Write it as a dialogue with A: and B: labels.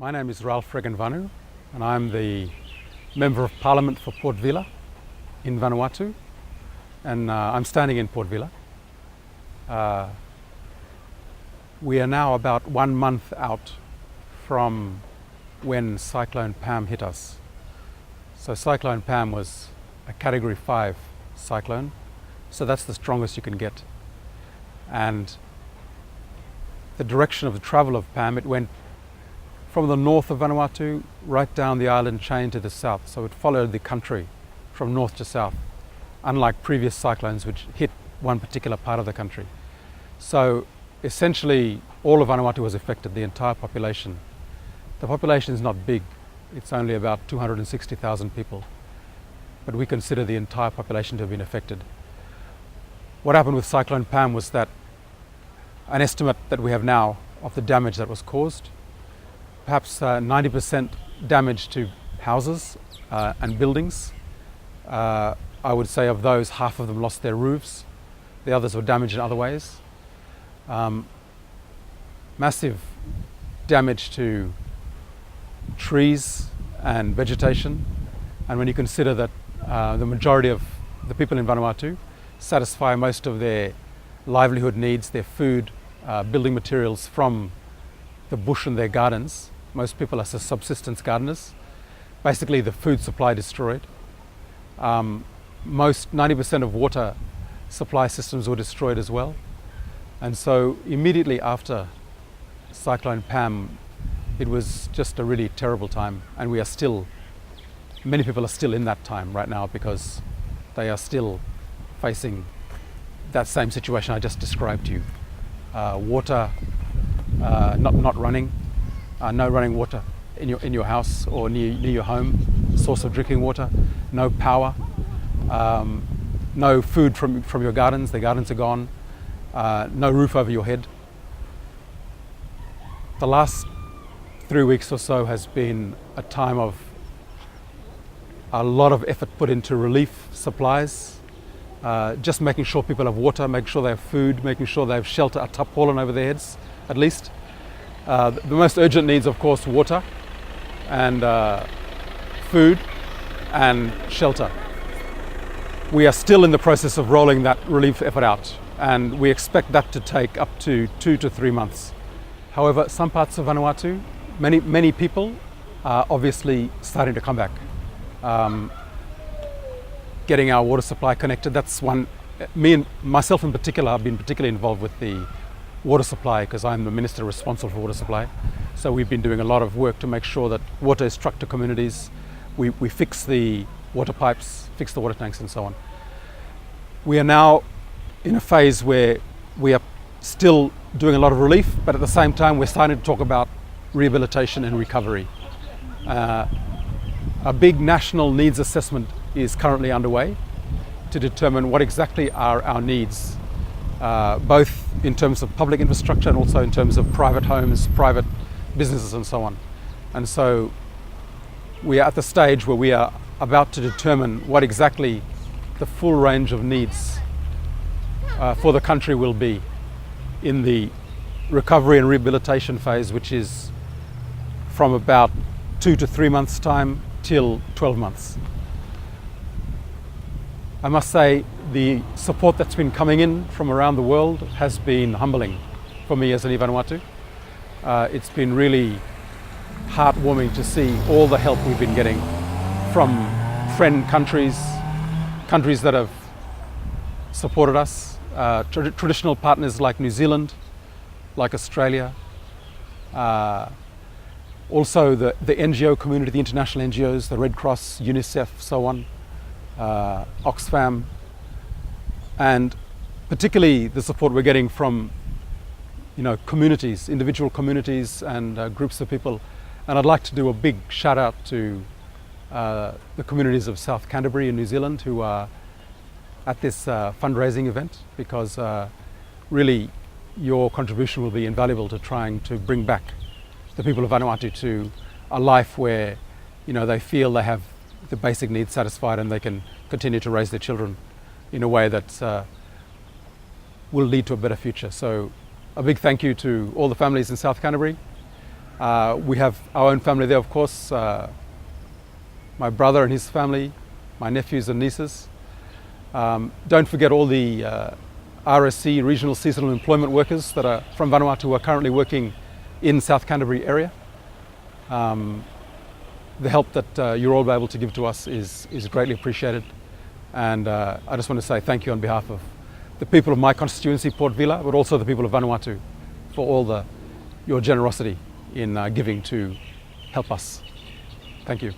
A: My name is Ralph Regenvanu and I'm the Member of Parliament for Port Vila in Vanuatu, and I'm standing in Port Vila. We are now about 1 month out from when Cyclone Pam hit us. So Cyclone Pam was a Category 5 cyclone, so that's the strongest you can get. And the direction of the travel of Pam, it went from the north of Vanuatu right down the island chain to the south. So it followed the country from north to south, unlike previous cyclones which hit one particular part of the country. So essentially all of Vanuatu was affected, the entire population. The population is not big, it's only about 260,000 people, but we consider the entire population to have been affected. What happened with Cyclone Pam was that an estimate that we have now of the damage that was caused, perhaps 90% damage to houses and buildings. I would say of those, half of them lost their roofs, the others were damaged in other ways. Massive damage to trees and vegetation, and when you consider that the majority of the people in Vanuatu satisfy most of their livelihood needs, their food, building materials from the bush and their gardens. Most people are subsistence gardeners. Basically the food supply destroyed. 90% of water supply systems were destroyed as well. And so immediately after Cyclone Pam, it was just a really terrible time, and many people are still in that time right now because they are still facing that same situation I just described to you. Water not running, no running water in your house or near your home, source of drinking water, no power, no food from your gardens, the gardens are gone, no roof over your head. The last 3 weeks or so has been a time of a lot of effort put into relief supplies, just making sure people have water, making sure they have food, making sure they have shelter, a tarpaulin over their heads at least. The most urgent needs, of course, water and food and shelter. We are still in the process of rolling that relief effort out, and we expect that to take up to 2 to 3 months. However, some parts of Vanuatu, many people are obviously starting to come back. Getting our water supply connected, that's one. Myself in particular, I've been particularly involved with the water supply because I'm the minister responsible for water supply. So we've been doing a lot of work to make sure that water is trucked to communities. We fix the water pipes, fix the water tanks and so on. We are now in a phase where we are still doing a lot of relief, but at the same time we're starting to talk about rehabilitation and recovery. A big national needs assessment is currently underway to determine what exactly are our needs, both in terms of public infrastructure and also in terms of private homes, private businesses and so on. And so we are at the stage where we are about to determine what exactly the full range of needs for the country will be in the recovery and rehabilitation phase, which is from about 2 to 3 months time till 12 months. I must say the support that's been coming in from around the world has been humbling for me as an Vanuatu. It's been really heartwarming to see all the help we've been getting from friend countries that have supported us, traditional partners like New Zealand, like Australia, also the NGO community, the international NGOs, the Red Cross, UNICEF, so on, Oxfam, and particularly the support we're getting from communities, individual communities and groups of people. And I'd like to do a big shout out to the communities of South Canterbury in New Zealand who are at this fundraising event, because really your contribution will be invaluable to trying to bring back the people of Vanuatu to a life where they feel they have the basic needs satisfied and they can continue to raise their children in a way that will lead to a better future. So a big thank you to all the families in South Canterbury, We have our own family there, of course, my brother and his family, my nephews and nieces. Don't forget all the RSC, Regional Seasonal Employment Workers that are from Vanuatu who are currently working in South Canterbury area. The help that you're all able to give to us is greatly appreciated. And I just want to say thank you on behalf of the people of my constituency, Port Vila, but also the people of Vanuatu for all your generosity in giving to help us. Thank you.